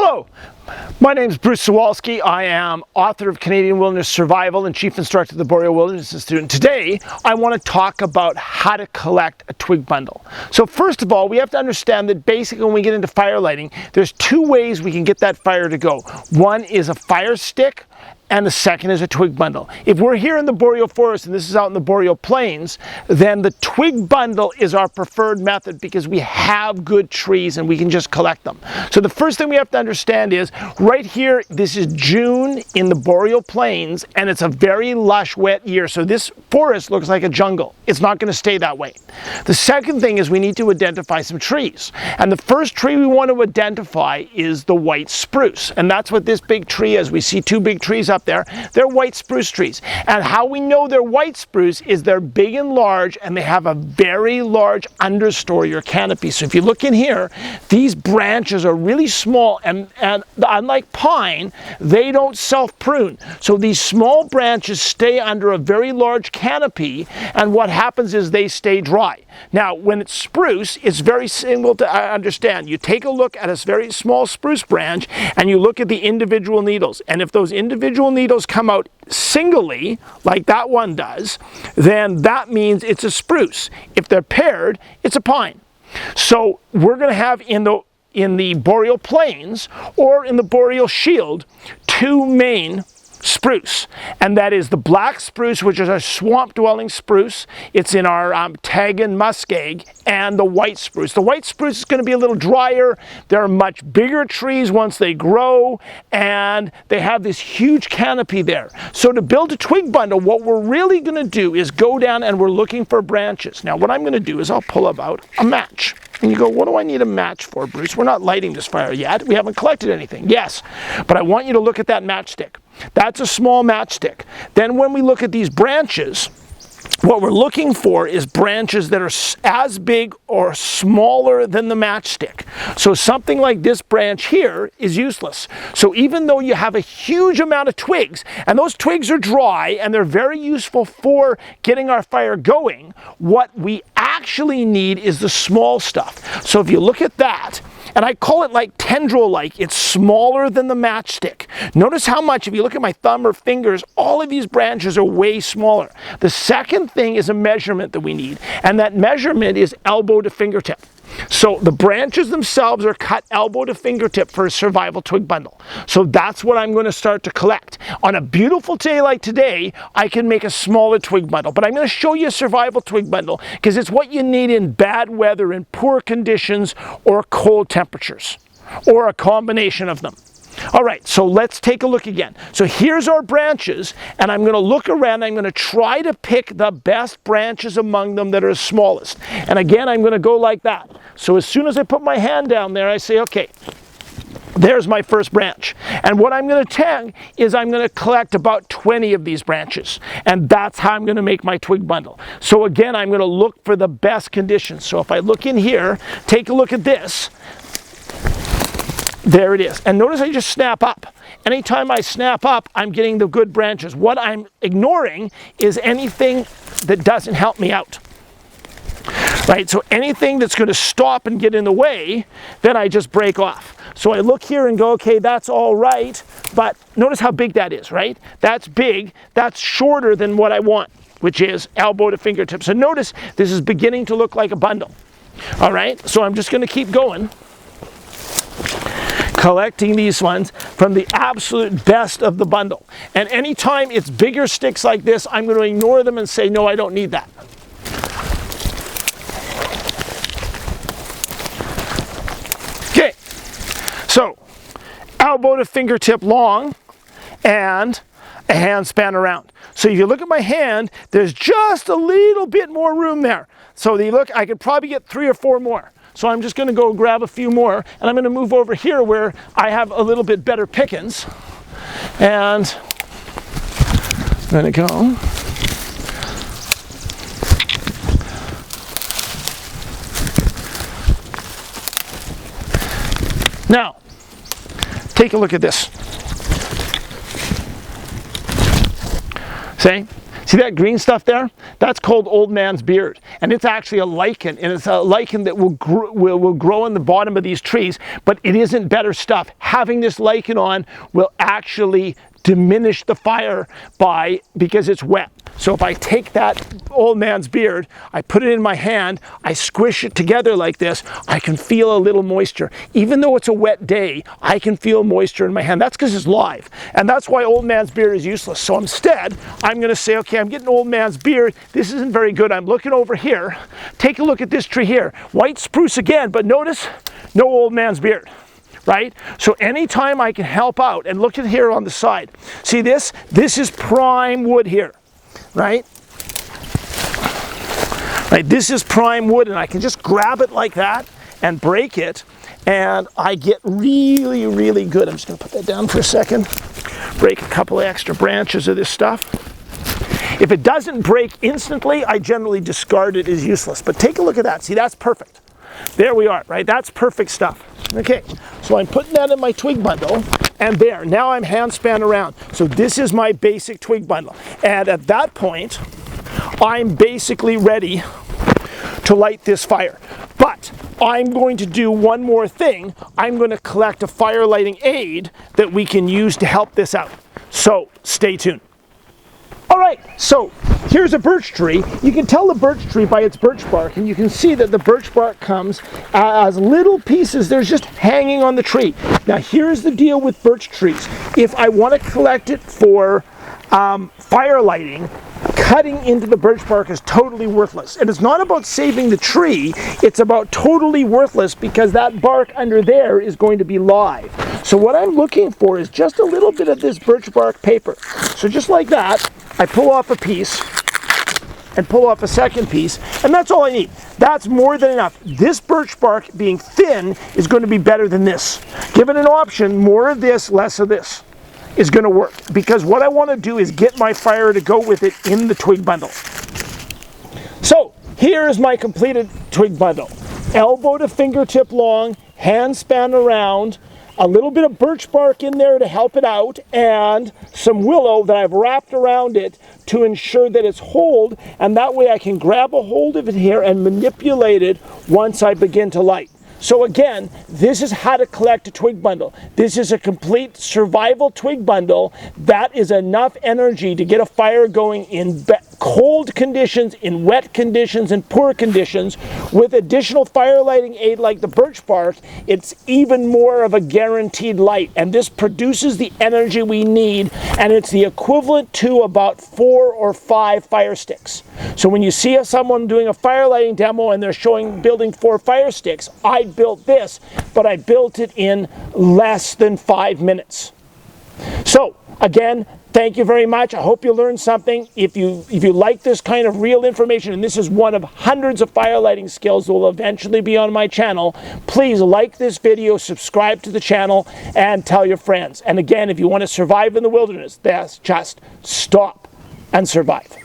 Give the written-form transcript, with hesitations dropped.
Hello, my name is Bruce Zawalsky. I am author of Canadian Wilderness Survival and Chief Instructor of the Boreal Wilderness Institute. And today, I want to talk about how to collect a twig bundle. So first of all, we have to understand that basically when we get into fire lighting, there's two ways we can get that fire to go. One is a fire stick, and the second is a twig bundle. If we're here in the boreal forest, and this is out in the boreal plains, then the twig bundle is our preferred method because we have good trees and we can just collect them. So the first thing we have to understand is, right here, this is June in the boreal plains, and it's a very lush, wet year. So this forest looks like a jungle. It's not gonna stay that way. The second thing is we need to identify some trees. And the first tree we want to identify is the white spruce. And that's what this big tree is. We see two big trees up there. They're white spruce trees. And how we know they're white spruce is they're big and large, and they have a very large understory or canopy. So if you look in here, these branches are really small, and unlike pine, they don't self-prune. So these small branches stay under a very large canopy, and what happens is they stay dry. Now, when it's spruce, it's very simple to understand. You take a look at a very small spruce branch, and you look at the individual needles. And if those individual needles come out singly, like that one does, then that means it's a spruce. If they're paired, it's a pine. So we're going to have in the boreal plains or in the boreal shield two main spruce, and that is the black spruce, which is a swamp-dwelling spruce. It's in our Tagan muskeg, and the white spruce. The white spruce is going to be a little drier. They're much bigger trees once they grow, and they have this huge canopy there. So to build a twig bundle, what we're really going to do is go down and we're looking for branches. Now what I'm going to do is I'll pull about a match. And you go, what do I need a match for, Bruce? We're not lighting this fire yet. We haven't collected anything. Yes, but I want you to look at that matchstick. That's a small matchstick. Then when we look at these branches, what we're looking for is branches that are as big or smaller than the matchstick. So something like this branch here is useless. So even though you have a huge amount of twigs, and those twigs are dry and they're very useful for getting our fire going, what we actually need is the small stuff. So if you look at that, and I call it like tendril-like, it's smaller than the matchstick. Notice how much, if you look at my thumb or fingers, all of these branches are way smaller. The second thing is a measurement that we need, and that measurement is elbow to fingertip. So the branches themselves are cut elbow to fingertip for a survival twig bundle. So that's what I'm going to start to collect. On a beautiful day like today, I can make a smaller twig bundle, but I'm going to show you a survival twig bundle because it's what you need in bad weather, in poor conditions, or cold temperatures, or a combination of them. All right, so let's take a look again. So here's our branches, and I'm going to look around. I'm going to try to pick the best branches among them that are smallest. And again, I'm going to go like that. So as soon as I put my hand down there, I say, okay, there's my first branch. And what I'm going to take is I'm going to collect about 20 of these branches. And that's how I'm going to make my twig bundle. So again, I'm going to look for the best conditions. So if I look in here, take a look at this. There it is. And notice I just snap up. Anytime I snap up, I'm getting the good branches. What I'm ignoring is anything that doesn't help me out. Right? So anything that's going to stop and get in the way, then I just break off. So I look here and go, okay, that's all right. But notice how big that is, right? That's big. That's shorter than what I want, which is elbow to fingertips. So notice this is beginning to look like a bundle. All right? So I'm just going to keep going, collecting these ones from the absolute best of the bundle. And anytime it's bigger sticks like this, I'm going to ignore them and say, no, I don't need that. Okay, so elbow to fingertip long and a hand span around. So if you look at my hand, there's just a little bit more room there. So you look, I could probably get 3 or 4 more. So I'm just going to go grab a few more, and I'm going to move over here where I have a little bit better pickings. And I'm going to go. Now, take a look at this. See that green stuff there? That's called old man's beard. and it's actually a lichen, and it's a lichen that will grow in the bottom of these trees, but it isn't better stuff. Having this lichen on will actually diminish the fire because it's wet. So if I take that old man's beard, I put it in my hand, I squish it together like this, I can feel a little moisture. Even though it's a wet day, I can feel moisture in my hand. That's because it's live. And that's why old man's beard is useless. So instead, I'm going to say, okay, I'm getting old man's beard. This isn't very good. I'm looking over here. Take a look at this tree here. White spruce again, but notice no old man's beard. Right? So anytime I can help out, and look at here on the side. See this? This is prime wood here. Right? Right? This is prime wood, and I can just grab it like that and break it, and I get really, really good. I'm just going to put that down for a second. Break a couple of extra branches of this stuff. If it doesn't break instantly, I generally discard it as useless. But take a look at that. See, that's perfect. There we are, right? That's perfect stuff. Okay, so I'm putting that in my twig bundle, and there, now I'm hand span around. So this is my basic twig bundle. And at that point, I'm basically ready to light this fire. But I'm going to do one more thing. I'm going to collect a fire lighting aid that we can use to help this out. So stay tuned. All right, so here's a birch tree. You can tell the birch tree by its birch bark, and you can see that the birch bark comes as little pieces. They're just hanging on the tree. Now here's the deal with birch trees. If I want to collect it for fire lighting, cutting into the birch bark is totally worthless. And it's not about saving the tree, it's about totally worthless because that bark under there is going to be live. So what I'm looking for is just a little bit of this birch bark paper. So just like that, I pull off a piece and pull off a second piece, and that's all I need. That's more than enough. This birch bark being thin is going to be better than this. Given an option, more of this, less of this is going to work, because what I want to do is get my fire to go with it in the twig bundle. So here is my completed twig bundle. Elbow to fingertip long, hand span around, a little bit of birch bark in there to help it out, and some willow that I've wrapped around it to ensure that it's hold, and that way I can grab a hold of it here and manipulate it once I begin to light. So again, this is how to collect a twig bundle. This is a complete survival twig bundle that is enough energy to get a fire going in cold conditions, in wet conditions, in poor conditions. With additional fire lighting aid like the birch bark, it's even more of a guaranteed light. And this produces the energy we need, and it's the equivalent to about 4 or 5 fire sticks. So when you see someone doing a fire lighting demo and they're showing building 4 fire sticks, I built this, but I built it in less than 5 minutes. So again, thank you very much. I hope you learned something. If you like this kind of real information, and this is one of hundreds of fire lighting skills that will eventually be on my channel, please like this video, subscribe to the channel, and tell your friends. And again, if you want to survive in the wilderness, that's just stop and survive.